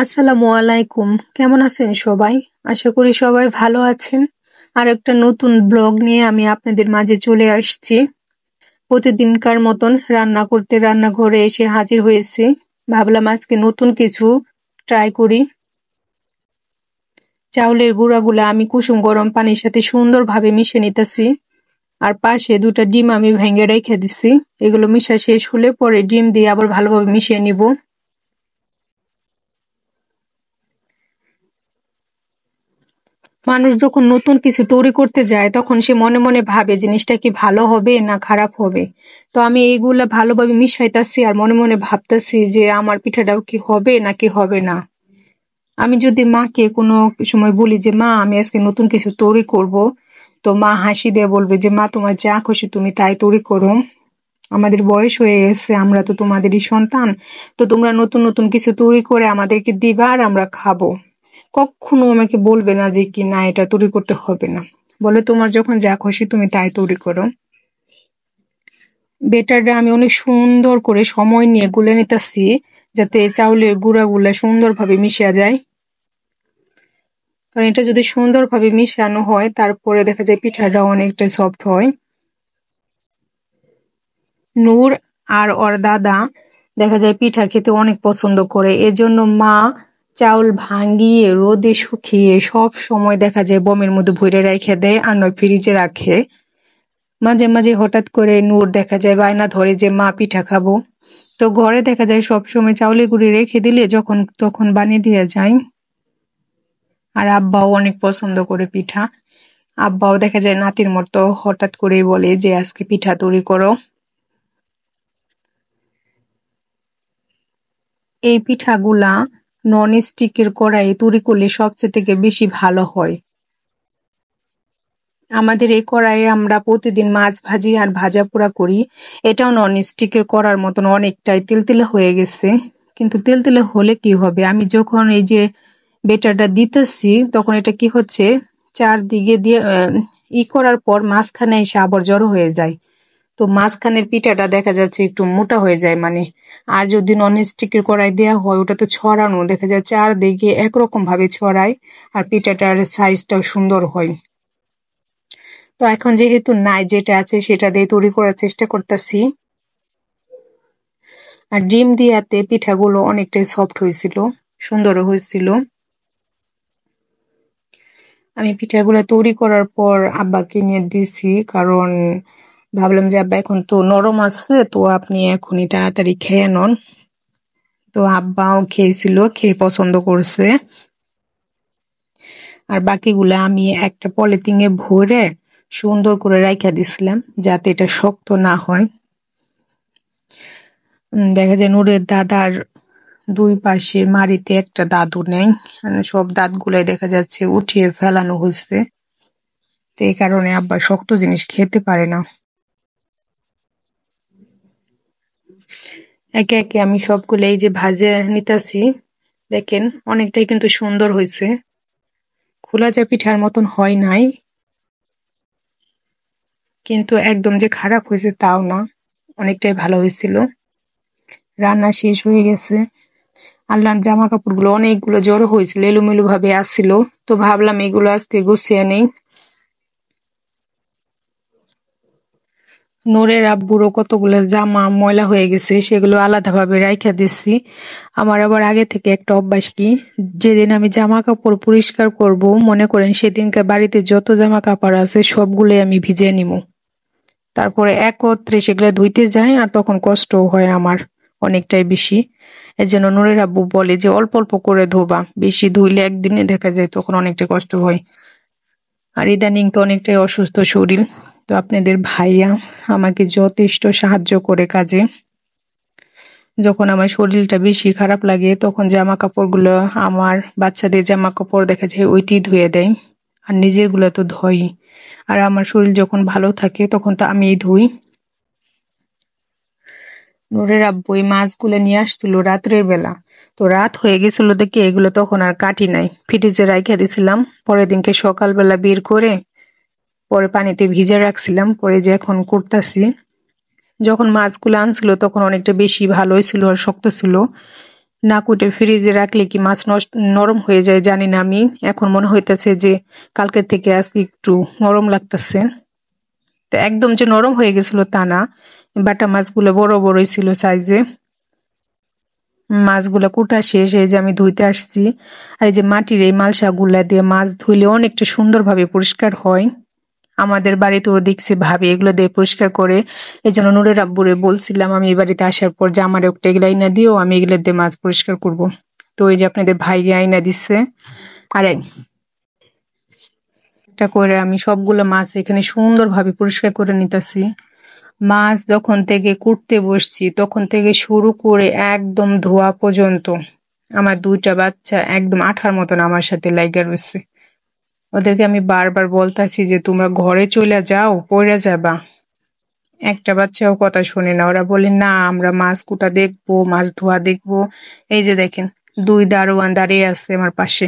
আসসালামু আলাইকুম। কেমন আছেন সবাই? আশা করি সবাই ভালো আছেন। আর একটা নতুন ব্লগ নিয়ে আমি আপনাদের মাঝে চলে আসছি। প্রতিদিনকার মতন রান্না করতে রান্নাঘরে এসে হাজির হয়েছি। ভাবলাম আজকে নতুন কিছু ট্রাই করি। চাউলের গুঁড়াগুলা আমি কুসুম গরম পানির সাথে সুন্দরভাবে মিশিয়ে নিতেছি। আর পাশে দুটা ডিম আমি ভেঙে রেখে দিছি। এগুলো মিশা শেষ হলে পরে ডিম দিয়ে আবার ভালোভাবে মিশিয়ে নিব। মানুষ যখন নতুন কিছু তৈরি করতে যায় তখন সে মনে মনে ভাবে জিনিসটা কি ভালো হবে না খারাপ হবে। তো আমি এইগুলা ভালোভাবে মিশাইতাছি আর মনে মনে ভাবতাছি যে আমার পিঠাটাও কি হবে নাকি হবে না। আমি যদি মাকে কোনো সময় বলি যে মা আমি আজকে নতুন কিছু তৈরি করব, তো মা হাসি দিয়ে বলবে যে মা তোমার যা খুশি তুমি তাই তৈরি করো। আমাদের বয়স হয়ে গেছে, আমরা তো তোমাদেরই সন্তান, তো তোমরা নতুন নতুন কিছু তৈরি করে আমাদেরকে দিবা আর আমরা খাবো। কখনো আমাকে বলবে না যে কি না এটা তৈরি করতে হবে না। বলে তোমার যখন যা খুশি তুমি তাই তৈরি করো। বেটারটা আমি অনেক সুন্দর করে সময় নিয়ে গুলে নিতেছি, যাতে চাউলের গুঁড়াগুলা সুন্দরভাবে মিশে যায়। কারণ এটা যদি সুন্দরভাবে মিশানো হয় তারপরে দেখা যায় পিঠাটা অনেকটা সফট হয়। নূর আর ওর দাদা দেখা যায় পিঠা খেতে অনেক পছন্দ করে, এজন্য মা চাউল ভাঙিয়ে রোদে শুকিয়ে সব সময় দেখা যায় বমের মধ্যে ভরে রেখে দেয় আর নয় ফ্রিজে রাখে। মাঝে মাঝে হঠাৎ করে নূর দেখা যায় বায়না ধরে যে মা পিঠা খাবো, তো ঘরে দেখা যায় সব সময় চাউলের গুঁড়ি রেখে দিলে যখন তখন বানিয়ে দিয়ে যায়। আর আব্বাও অনেক পছন্দ করে পিঠা। আব্বাও দেখা যায় নাতির মতো হঠাৎ করেই বলে যে আজকে পিঠা তৈরি করো। এই পিঠাগুলা নন স্টিকের কড়াইয়ে তৈরি করলে সবচেয়ে থেকে বেশি ভালো হয়। আমাদের এই কড়াইয়ে আমরা প্রতিদিন মাছ ভাজি আর ভাজা পোড়া করি। এটাও নন স্টিকের কড়ার মতন অনেকটাই তেলতেলে হয়ে গেছে। কিন্তু তেলতেলে হলে কি হবে, আমি যখন এই যে বেটারটা দিতেছি তখন এটা কি হচ্ছে, চারদিকে দিয়ে করার পর মাঝখানে এসে আবার জড়ো হয়ে যায়। তো মাঝখানের পিঠাটা দেখা যাচ্ছে একটু মোটা হয়ে যায় মানে। আর যদি নন স্টিকের কড়াই দেওয়া হয় ওটা তো ছড়ানো দেখা যায় চারদিকে একরকম ভাবে ছড়ায়, আর পিঠাটার সাইজটাও সুন্দর হয়। তো এখন যেহেতু নাই, যেটা আছে সেটা দিয়ে তৈরি করার চেষ্টা করতেছি। আর ডিম দিয়াতে পিঠাগুলো অনেকটাই সফট হয়েছিল, সুন্দরও হয়েছিল। আমি পিঠাগুলো তৈরি করার পর আব্বাকে নিয়ে দিছি, কারণ ভাবলাম যে আব্বা এখন তো নরম আছে, তো আপনি এখনই তাড়াতাড়ি খেয়ে নন। তো আব্বাও খেয়েছিল, খেয়ে পছন্দ করছে। আর বাকিগুলা আমি একটা পলিথিনে ভরে সুন্দর করে রাইখা দিছিলাম যাতে এটা শক্ত না হয়। দেখা যায় নূরের দাদার দুই পাশে মাড়িতে একটা দাদু নেই, মানে সব দাঁতগুলাই দেখা যাচ্ছে উঠিয়ে ফেলানো হয়েছে। তো এই কারণে আব্বা শক্ত জিনিস খেতে পারে না। একে একে আমি সবগুলো এই যে ভাজে নিতেছি, দেখেন অনেকটাই কিন্তু সুন্দর হয়েছে। খোলা যা পিঠার মতন হয় নাই, কিন্তু একদম যে খারাপ হয়েছে তাও না, অনেকটাই ভালো হয়েছিল। রান্না শেষ হয়ে গেছে। আল্লাহর জামা কাপড়গুলো অনেকগুলো জড়ো হয়েছিল, এলোমেলো ভাবে আসছিল, তো ভাবলাম এগুলো আজকে গুছিয়ে নেই। নূরের আব্বুরও কতগুলো জামা ময়লা হয়ে গেছে, সেগুলো আলাদাভাবে রাইখা দিছি। আমার আবার আগে থেকে একটা অভ্যাস কি, যেদিন আমি জামা কাপড় পরিষ্কার করব মনে করেন সেদিনকার বাড়িতে যত জামা কাপড় আছে সবগুলোই আমি ভিজিয়ে নিব, তারপরে একত্রে সেগুলো ধুইতে যাই আর তখন কষ্টও হয় আমার অনেকটাই বেশি। এর জন্য নূরের আব্বু বলে যে অল্প অল্প করে ধোবা, বেশি ধুইলে একদিনে দেখা যায় তখন অনেকটা কষ্ট হয়। আর ইদানিং তো অনেকটাই অসুস্থ শরীর, তো আপনাদের ভাইয়া আমাকে যথেষ্ট সাহায্য করে কাজে। যখন আমার শরীরটা বেশি খারাপ লাগে তখন জামা কাপড়গুলো, আমার বাচ্চাদের জামা কাপড় দেখা যায় ওইটি ধুয়ে দেয়, আর নিজের গুলো তো ধোই। আর আমার শরীর যখন ভালো থাকে তখন তো আমিই ধুই। নূরের আব্বু এই মাছগুলো নিয়ে আসছিল রাত্রের বেলা, তো রাত হয়ে গেছিল দেখে এগুলো তখন আর কাটি নাই, ফ্রিজে রাইখা দিছিলাম। পরের দিনকে সকালবেলা বের করে পরে পানিতে ভিজে রাখছিলাম, পরে যে এখন করতাছি। যখন মাছগুলো আনছিল তখন অনেকটা বেশি ভালো ছিল আর শক্ত ছিল, না কুটে ফ্রিজে রাখলে কি মাছ নরম হয়ে যায় জানি না আমি। এখন মনে হইতেছে যে কালকের থেকে আজকে একটু নরম লাগতেছে। তো একদম যে নরম হয়ে গেছিল তা না, বাটা মাছগুলো বড় বড়ই ছিল সাইজে। মাছগুলা কুটা শেষ, এই যে আমি ধুইতে আসছি। আর এই যে মাটির এই মালসা গুলা দিয়ে মাছ ধুইলে অনেকটা সুন্দরভাবে পরিষ্কার হয়। আমাদের বাড়িতেও দেখছি ভাবি এগুলো দিয়ে পরিষ্কার করে। এই জন্য নুরের আব্বুরে বলছিলাম আমি এই বাড়িতে আসার পর যে আমার একটা এগুলো আইনা দিও, আমি এগুলো দিয়ে মাছ পরিষ্কার করব। তো এই যে আপনাদের ভাইরে আইনা দিচ্ছে। আর একটা করে আমি সবগুলো মাছ এখানে সুন্দরভাবে পরিষ্কার করে নিতেছি। মাছ যখন থেকে কুটতে বসছি তখন থেকে শুরু করে একদম ধোয়া পর্যন্ত আমার দুইটা বাচ্চা একদম আঠার মতন আমার সাথে লাইগা রয়েছে। ওদেরকে আমি বারবার বলতাছি যে তোমরা ঘরে চলে যাও, পইড়া যাবা। একটা বাচ্চাও কথা শোনে না, ওরা বলে না আমরা মাছ কুটা দেখবো, মাছ ধোয়া দেখবো। এই যে দেখেন, দুই দারোয়ান দাঁড়িয়ে আছে আমার পাশে।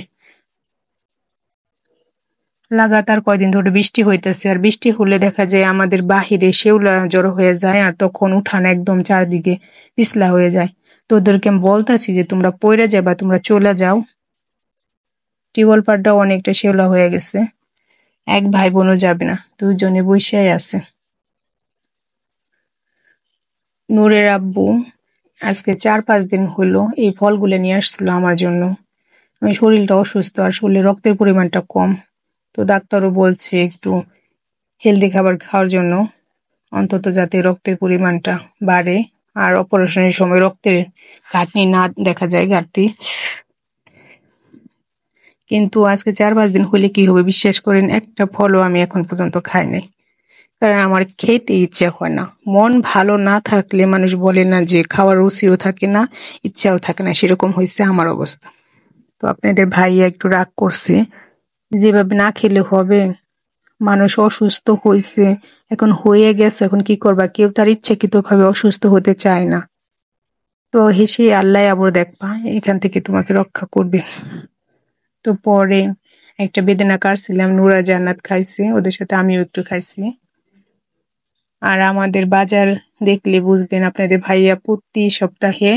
লাগাতার কয়দিন ধরে বৃষ্টি হইতেছে, আর বৃষ্টি হলে দেখা যায় আমাদের বাহিরে শেওলা জড়ো হয়ে যায়, আর তখন উঠান একদম চারদিকে পিছলা হয়ে যায়। তো ওদেরকে আমি বলতাছি যে তোমরা পইড়া যাবা, তোমরা চলে যাও। টিউবওয়েল পাড়টাও অনেকটা শেওলা হয়ে গেছে। এক ভাই বোনও যাবে না, দুইজনে বসেই আছে। নূরের আব্বু আজকে 4-5 দিন হলো এই ফলগুলো নিয়ে আসছিল আমার জন্য। আমি শরীরটা অসুস্থ আর শরীরে রক্তের পরিমাণটা কম। তো ডাক্তারও বলছে একটু হেলদি খাবার খাওয়ার জন্য, অন্তত যাতে রক্তের পরিমাণটা বাড়ে আর অপারেশনের সময় রক্তের ঘাটতি না দেখা যায়, ঘাটতি। কিন্তু আজকে 4-5 দিন হলে কি হবে বিশ্বাস করেন, একটা ফলও আমি এখন পর্যন্ত খাই নাই। কারণ আমার খেতে ইচ্ছা হয় না। মন ভালো না থাকলে মানুষ বলে না যে খাওয়ার রুচিও থাকে না, ইচ্ছাও থাকে না, সেরকম হয়েছে আমার অবস্থা। তো আপনাদের ভাইয়া একটু রাগ করছে, যেভাবে না খেলে হবে। মানুষ অসুস্থ হয়েছে, এখন হয়ে গেছে, এখন কি করবা, কেউ তার ইচ্ছাকৃত ভাবে অসুস্থ হতে চায় না। তো হেসে আল্লাহ আবার দেখবা এখান থেকে তোমাকে রক্ষা করবে। তো পরে একটা বেদানা কাটছিলাম, নুরা জান্নাত খাইছে, ওদের সাথে আমিও একটু খাইছি। আর আমাদের বাজার দেখলে বুঝবেন, আপনাদের ভাইয়া প্রতি সপ্তাহে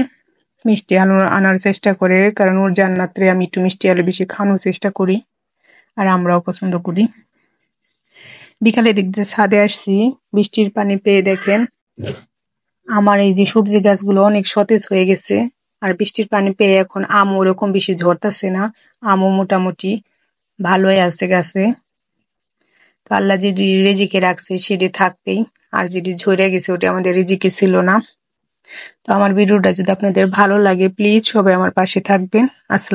মিষ্টি আলু আনার চেষ্টা করে, কারণ ওর জান্নাতরে আমি একটু মিষ্টি আলু বেশি খাওয়ানোর চেষ্টা করি, আর আমরাও পছন্দ করি। বিকালে দিক দিয়ে ছাদে আসছি, বৃষ্টির পানি পেয়ে দেখেন আমার এই যে সবজি গাছগুলো অনেক সতেজ হয়ে গেছে। আর বৃষ্টির পানি পেয়ে এখন আমও ওরকম বেশি ঝরতেছে না, আমও মোটামুটি ভালোই আছে গাছে। তো আল্লাহ যেটি রেজিকে রাখছে সেটি থাকবেই, আর যেটি ঝরে গেছে ওটা আমাদের রিজিকে ছিল না। তো আমার ভিডিওটা যদি আপনাদের ভালো লাগে প্লিজ সবাই আমার পাশে থাকবেন। আসসালাম।